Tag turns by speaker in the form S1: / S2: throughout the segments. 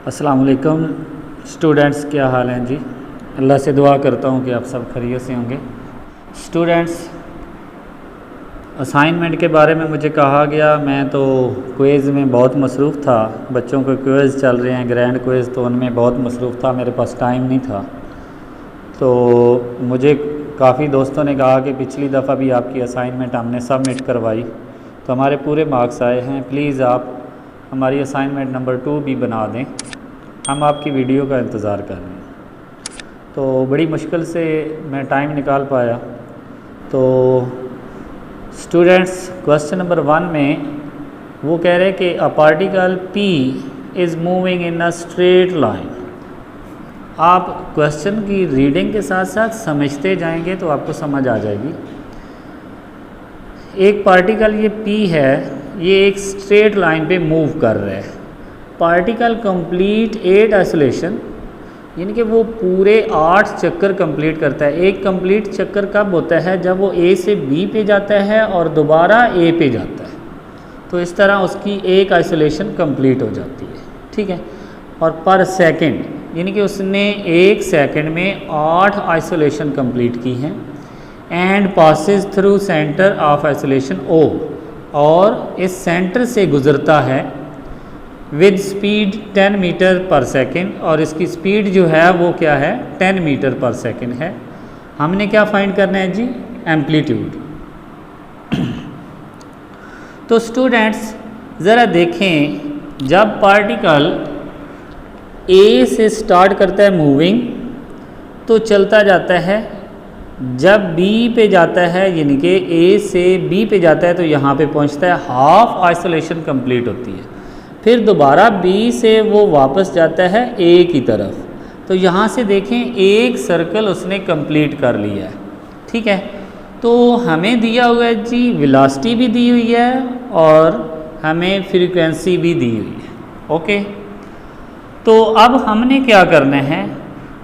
S1: अस्सलाम वालेकुम स्टूडेंट्स, क्या हाल हैं जी। अल्लाह से दुआ करता हूँ कि आप सब खैरियत से होंगे। स्टूडेंट्स, असाइनमेंट के बारे में मुझे कहा गया, मैं तो क्विज़ में बहुत मसरूफ़ था। बच्चों के क्विज़ चल रहे हैं, ग्रैंड क्विज़, तो उनमें बहुत मसरूफ़ था, मेरे पास टाइम नहीं था। तो मुझे काफ़ी दोस्तों ने कहा कि पिछली दफ़ा भी आपकी असाइनमेंट हमने सबमिट करवाई तो हमारे पूरे मार्क्स आए हैं, प्लीज़ आप हमारी असाइनमेंट नंबर 2 भी बना दें, हम आपकी वीडियो का इंतज़ार कर रहे हैं। तो बड़ी मुश्किल से मैं टाइम निकाल पाया। तो स्टूडेंट्स, क्वेश्चन नंबर 1 में वो कह रहे हैं कि a particle P is moving in a straight line. आप क्वेश्चन की रीडिंग के साथ साथ समझते जाएंगे तो आपको समझ आ जाएगी। एक पार्टिकल ये P है, ये एक स्ट्रेट लाइन पे मूव कर रहा है। पार्टिकल कंप्लीट 8 आइसोलेशन, यानी कि वो पूरे 8 चक्कर कंप्लीट करता है। एक कंप्लीट चक्कर कब होता है? जब वो A से B पे जाता है और दोबारा A पे जाता है, तो इस तरह उसकी एक आइसोलेशन कंप्लीट हो जाती है, ठीक है। और पर सेकंड, यानी कि उसने एक सेकंड में 8 आइसोलेशन कंप्लीट की हैं। And passes through centre of isolation O, और इस सेंटर से गुज़रता है विद स्पीड 10 मीटर पर सेकेंड, और इसकी स्पीड जो है वो क्या है? 10 मीटर पर सेकेंड है। हमने क्या फाइंड करना है जी? एम्पलीट्यूड। तो स्टूडेंट्स ज़रा देखें, जब पार्टिकल A से स्टार्ट करता है मूविंग तो चलता जाता है, जब B पे जाता है यानी कि A से B पे जाता है तो यहाँ पे पहुँचता है, हाफ आइसोलेशन कंप्लीट होती है। फिर दोबारा B से वो वापस जाता है A की तरफ, तो यहाँ से देखें एक सर्कल उसने कंप्लीट कर लिया है, ठीक है। तो हमें दिया हुआ है जी, वेलोसिटी भी दी हुई है और हमें फ्रीक्वेंसी भी दी हुई है, ओके। तो अब हमने क्या करना है?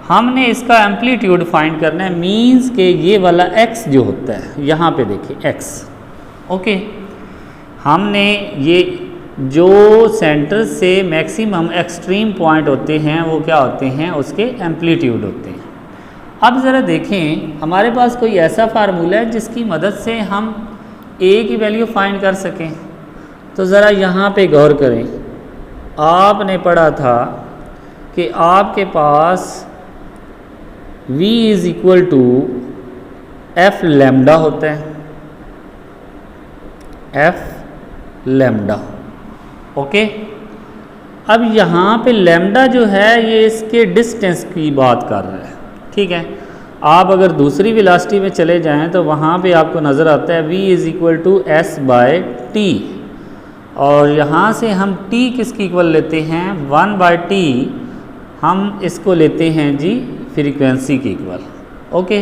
S1: हमने इसका एम्पलीट्यूड फाइंड करना है। मींस के ये वाला x जो होता है, यहाँ पे देखिए x, ओके। हमने ये जो सेंटर से मैक्सिमम एक्सट्रीम पॉइंट होते हैं वो क्या होते हैं? उसके एम्पलीट्यूड होते हैं। अब ज़रा देखें, हमारे पास कोई ऐसा फार्मूला है जिसकी मदद से हम a की वैल्यू फाइंड कर सकें। तो ज़रा यहाँ पे गौर करें, आपने पढ़ा था कि आपके पास v is equal to F lambda होता है, एफ लैम्डा, ओके। अब यहाँ पे लैम्डा जो है ये इसके डिस्टेंस की बात कर रहा है, ठीक है। आप अगर दूसरी वेलोसिटी में चले जाएं तो वहाँ पे आपको नज़र आता है v is equal to S by T, और यहाँ से हम t किसकी इक्वल लेते हैं? 1/t हम इसको लेते हैं जी फ्रीक्वेंसी की इक्वल, ओके।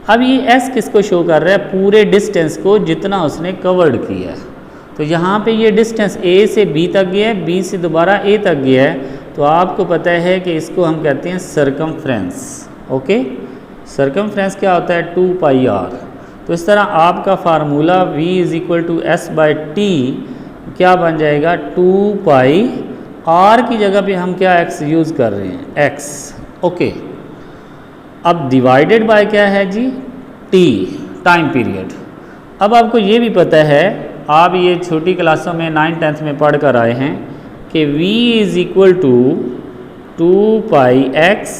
S1: अब ये s किसको शो कर रहा है? पूरे डिस्टेंस को जितना उसने कवर्ड किया है। तो यहाँ पे ये डिस्टेंस A से B तक गया है, B से दोबारा A तक गया है, तो आपको पता है कि इसको हम कहते हैं सरकमफ्रेंस, ओके। सरकमफ्रेंस क्या होता है? 2πr। तो इस तरह आपका formula v is equal to S by T क्या बन जाएगा? 2πr की जगह पे हम क्या x यूज़ कर रहे हैं? x, okay. अब डिवाइडेड बाय क्या है जी? t, time period. अब आपको ये भी पता है, आप ये छोटी क्लासों में 9th-10th में पढ़ कर आए हैं कि v is equal to 2πx,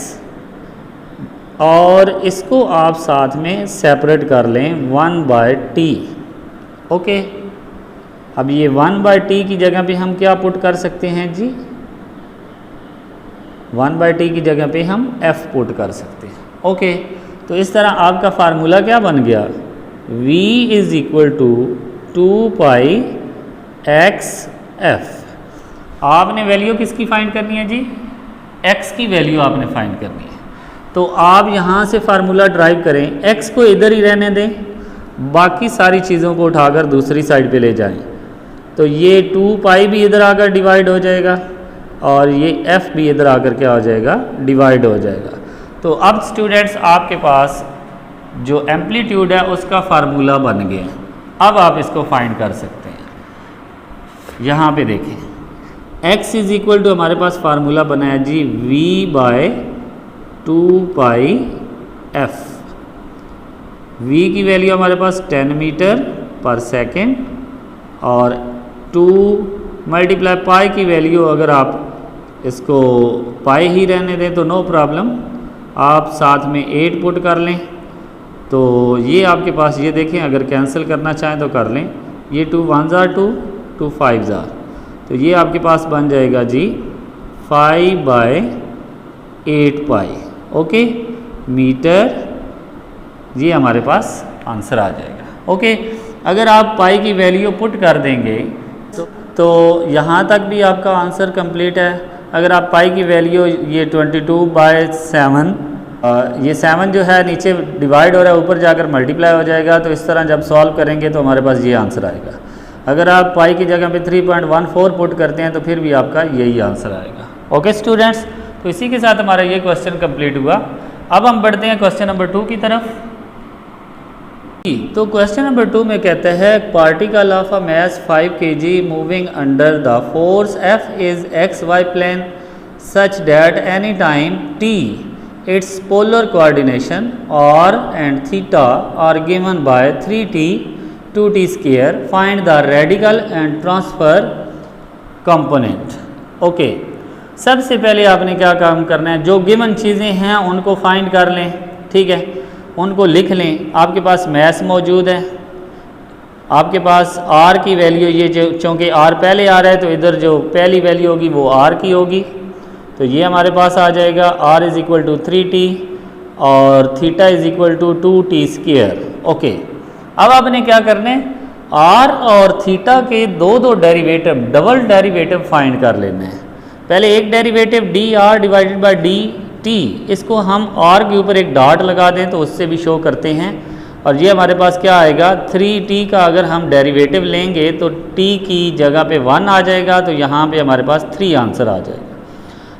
S1: और इसको आप साथ में सेपरेट कर लें 1/t, ओके। अब ये 1/t की जगह पे हम क्या पुट कर सकते हैं जी? 1/t की जगह पे हम f पुट कर सकते हैं, ओके। तो इस तरह आपका फार्मूला क्या बन गया? v is equal to 2πxf। आपने वैल्यू किसकी फाइंड करनी है जी? x की वैल्यू आपने फाइंड करनी है। तो आप यहाँ से फार्मूला ड्राइव करें, x को इधर ही रहने दें, बाकी सारी चीज़ों को उठाकर दूसरी साइड पे ले जाएं, तो ये 2π भी इधर आकर डिवाइड हो जाएगा और ये f भी इधर आकर क्या हो जाएगा? डिवाइड हो जाएगा। तो अब स्टूडेंट्स आपके पास जो एम्पलीट्यूड है उसका फार्मूला बन गया। अब आप इसको फाइंड कर सकते हैं। यहाँ पे देखें, x इज इक्वल टू हमारे पास फार्मूला बना है जी v/2πf। v की वैल्यू हमारे पास 10 मीटर पर सेकेंड और 2 मल्टीप्लाई पाई की वैल्यू अगर आप इसको पाई ही रहने दें तो नो प्रॉब्लम, आप साथ में 8 पुट कर लें तो ये आपके पास, ये देखें अगर कैंसिल करना चाहें तो कर लें, ये 2 1s are 2, 2 5s are, तो ये आपके पास बन जाएगा जी 5/8π ओके मीटर, ये हमारे पास आंसर आ जाएगा। ओके अगर आप पाई की वैल्यू पुट कर देंगे तो यहाँ तक भी आपका आंसर कंप्लीट है। अगर आप पाई की वैल्यू ये 22/7, ये 7 जो है नीचे डिवाइड हो रहा है, ऊपर जाकर मल्टीप्लाई हो जाएगा, तो इस तरह जब सॉल्व करेंगे तो हमारे पास ये आंसर आएगा। अगर आप पाई की जगह पे 3.14 पुट करते हैं तो फिर भी आपका यही आंसर आएगा। ओके स्टूडेंट्स, तो इसी के साथ हमारा ये क्वेश्चन कंप्लीट हुआ। अब हम बढ़ते हैं क्वेश्चन नंबर 2 की तरफ। तो क्वेश्चन नंबर 2 में कहता है particle of a mass 5 kg moving under the force F is XY plane such that any time t its polar coordination r and theta are given by 3t 2t square, find the radical and transfer component। Okay सबसे पहले आपने क्या काम करना है, जो given चीज़ें हैं उनको फाइंड कर लें, ठीक है, उनको लिख लें। आपके पास मैस मौजूद है, आपके पास r की वैल्यू, ये जो चूँकि r पहले आ रहा है तो इधर जो पहली वैल्यू होगी वो r की होगी, तो ये हमारे पास आ जाएगा r is equal to 3t और theta is equal to 2t square. Okay अब आपने क्या करना है, r और थीटा के दो डेरिवेटिव, डबल डेरिवेटिव फाइंड कर लेना है। पहले एक derivative dr divided by dt, इसको हम r के ऊपर एक डॉट लगा दें तो उससे भी शो करते हैं, और ये हमारे पास क्या आएगा 3t का अगर हम डेरिवेटिव लेंगे तो t की जगह पे 1 आ जाएगा, तो यहाँ पे हमारे पास 3 आंसर आ जाएगा।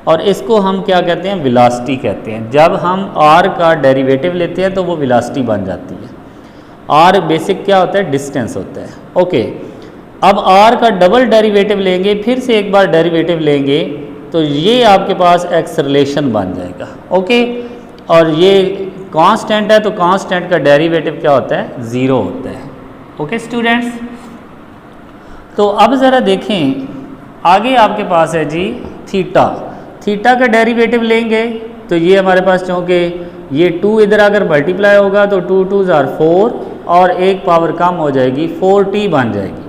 S1: और इसको हम क्या कहते हैं, वेलोसिटी कहते हैं। जब हम r का डेरिवेटिव लेते हैं तो वो वेलोसिटी बन जाती है। r बेसिक क्या होता है, डिस्टेंस होता है। ओके अब r का डबल डेरिवेटिव लेंगे, फिर से एक बार डेरिवेटिव लेंगे तो ये आपके पास एक्सेलरेशन बन जाएगा। ओके और ये कांस्टेंट है तो कांस्टेंट का डेरिवेटिव क्या होता है, 0 होता है। ओके स्टूडेंट्स, तो अब ज़रा देखें आगे आपके पास है जी थीटा। थीटा का डेरिवेटिव लेंगे तो ये हमारे पास, चूँकि ये 2 इधर अगर मल्टीप्लाई होगा तो 2 2s are 4 और एक पावर कम हो जाएगी, 4t बन जाएगी।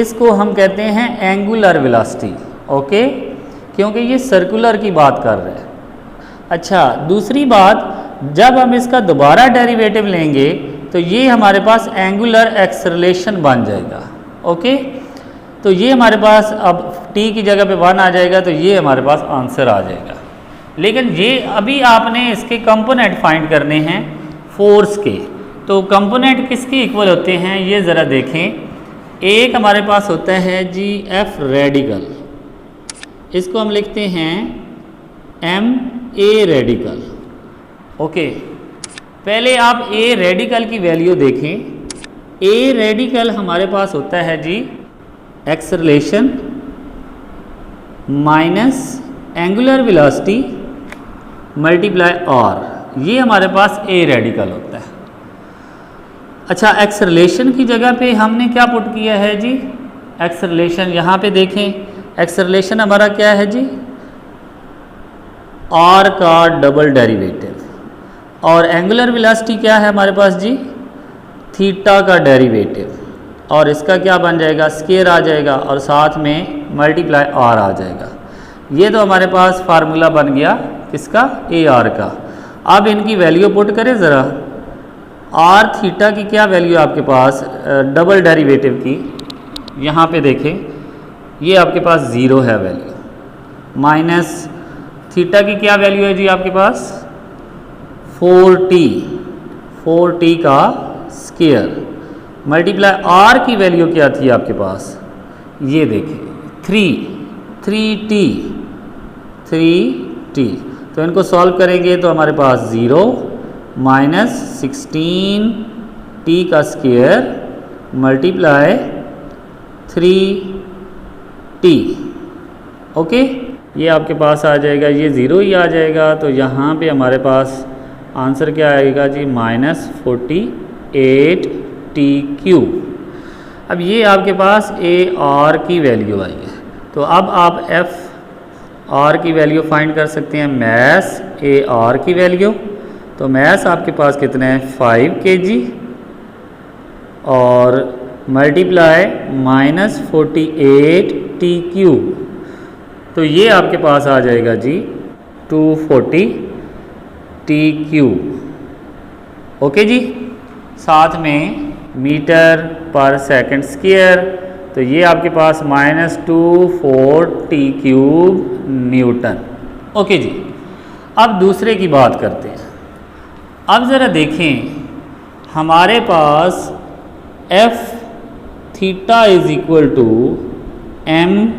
S1: इसको हम कहते हैं एंगुलर वेलोसिटी। ओके क्योंकि ये सर्कुलर की बात कर रहे हैं। अच्छा दूसरी बात, जब हम इसका दोबारा डेरिवेटिव लेंगे तो ये हमारे पास एंगुलर एक्सेलरेशन बन जाएगा। ओके तो ये हमारे पास अब t की जगह पे 1 आ जाएगा, तो ये हमारे पास आंसर आ जाएगा। लेकिन ये अभी आपने इसके कंपोनेंट फाइंड करने हैं फोर्स के, तो कंपोनेंट किसके इक्वल होते हैं ये ज़रा देखें। एक हमारे पास होता है जी F रेडिकल, इसको हम लिखते हैं ma रेडिकल। ओके पहले आप a रेडिकल की वैल्यू देखें। a रेडिकल हमारे पास होता है जी acceleration minus angular velocity multiply r, ये हमारे पास a रेडिकल होता है। अच्छा एक्सेलरेशन की जगह पे हमने क्या पुट किया है जी, एक्सेलरेशन यहाँ पे देखें, एक्सेलरेशन हमारा क्या है जी, r का डबल डेरिवेटिव, और एंगुलर वेलोसिटी क्या है हमारे पास जी, थीटा का डेरिवेटिव, और इसका क्या बन जाएगा, स्क्वायर आ जाएगा और साथ में मल्टीप्लाई r आ जाएगा। ये तो हमारे पास फार्मूला बन गया किसका, ar का। अब इनकी वैल्यू पुट करें ज़रा, r थीटा की क्या वैल्यू आपके पास, डबल डेरिवेटिव की, यहाँ पे देखें ये आपके पास 0 है वैल्यू, माइनस थीटा की क्या वैल्यू है जी आपके पास 4t का स्क्वायर, मल्टीप्लाई r की वैल्यू क्या थी आपके पास, ये देखें 3t, तो इनको सॉल्व करेंगे तो हमारे पास 0 माइनस 16t का स्क्वायर मल्टीप्लाई 3t। ओके, ये आपके पास आ जाएगा, ये ज़ीरो ही आ जाएगा। तो यहाँ पे हमारे पास आंसर क्या आएगा जी, -48t³। अब ये आपके पास ए आर की वैल्यू आई है। तो अब आप एफ आर की वैल्यू फाइंड कर सकते हैं, मैस ए आर की वैल्यू। तो मैस आपके पास कितना है, 5 kg और मल्टीप्लाई -48t³। तो ये आपके पास आ जाएगा जी 240t³। ओके जी, साथ में मीटर पर सेकंड स्क्वायर। तो ये आपके पास -24t³ न्यूटन। ओके जी, अब दूसरे की बात करते हैं। अब ज़रा देखें, हमारे पास f theta is equal to m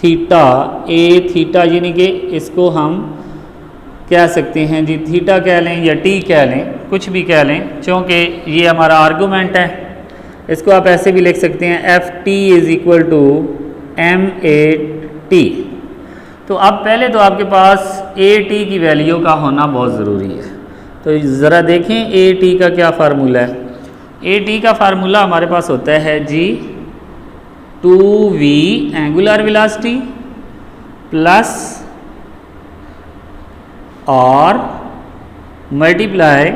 S1: theta a theta, यानी कि इसको हम कह सकते हैं जी थीटा कह लें या टी कह लें, कुछ भी कह लें, क्योंकि ये हमारा आर्गूमेंट है। इसको आप ऐसे भी लिख सकते हैं, F T is equal to M A T. तो अब पहले तो आपके पास ए टी की वैल्यू का होना बहुत ज़रूरी है। तो ज़रा देखें ए टी का क्या फार्मूला है। ए टी का फार्मूला हमारे पास होता है जी 2v एंगुलर वेलोसिटी प्लस और multiply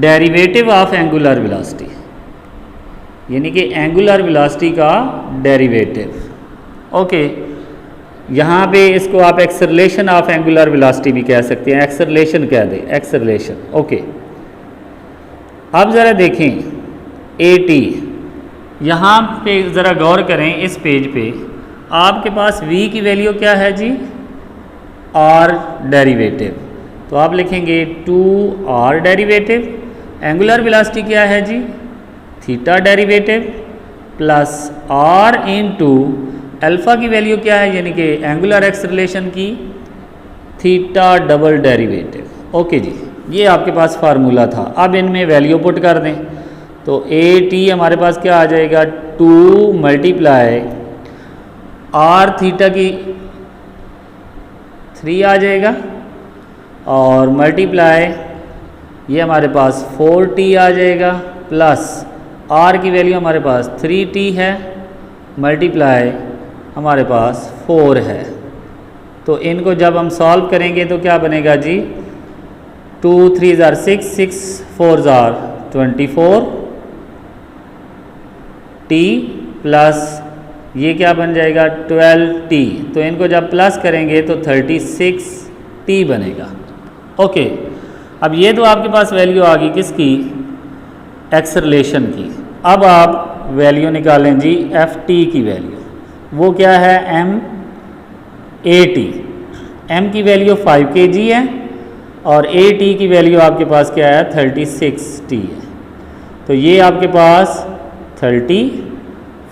S1: derivative of angular velocity, यानी कि एंगुलर वेलोसिटी का डेरिवेटिव। ओके, यहाँ पे इसको आप एक्सेलरेशन ऑफ एंगुलर वेलोसिटी भी कह सकते हैं, एक्सेलरेशन कह दें, एक्सेलरेशन। ओके, अब ज़रा देखें ए टी, यहाँ पे ज़रा गौर करें, इस पेज पे आपके पास v की वैल्यू क्या है जी, r डेरिवेटिव। तो आप लिखेंगे 2r डेरिवेटिव, एंगुलर वेलोसिटी क्या है जी, theta derivative, plus r into alpha की वैल्यू क्या है, यानी कि एंगुलर एक्सेलरेशन की थीटा डबल डेरिवेटिव। ओके जी, ये आपके पास फार्मूला था। अब इनमें वैल्यू पुट कर दें। तो ए टी हमारे पास क्या आ जाएगा, 2 मल्टीप्लाई आर थीटा की 3 आ जाएगा और मल्टीप्लाई ये हमारे पास 4t आ जाएगा, प्लस आर की वैल्यू हमारे पास 3t है, मल्टीप्लाई हमारे पास 4 है। तो इनको जब हम सॉल्व करेंगे तो क्या बनेगा जी, 2 3 ज़ार 6, 6 4 ज़ार 24 टी प्लस ये क्या बन जाएगा 12t। तो इनको जब प्लस करेंगे तो 36t बनेगा। ओके, अब ये तो आपके पास वैल्यू आ गई किसकी, एक्सेलरेशन की। अब आप वैल्यू निकालें जी एफ टी की वैल्यू, वो क्या है, एम ए टी। एम की वैल्यू 5 kg है और ए टी की वैल्यू आपके पास क्या है, 36t है। तो ये आपके पास 30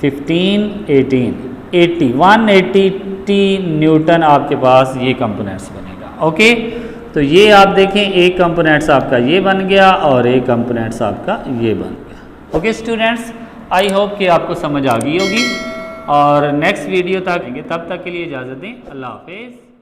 S1: 15 18 80 180t न्यूटन आपके पास ये कंपोनेंट्स बनेगा। ओके, तो ये आप देखें, एक कंपोनेंट्स आपका ये बन गया और एक कंपोनेंट्स आपका ये बन गया। ओके स्टूडेंट्स, आई होप कि आपको समझ आ गई होगी और नेक्स्ट वीडियो तक, तब तक के लिए इजाज़त दें। अल्लाह हाफिज़।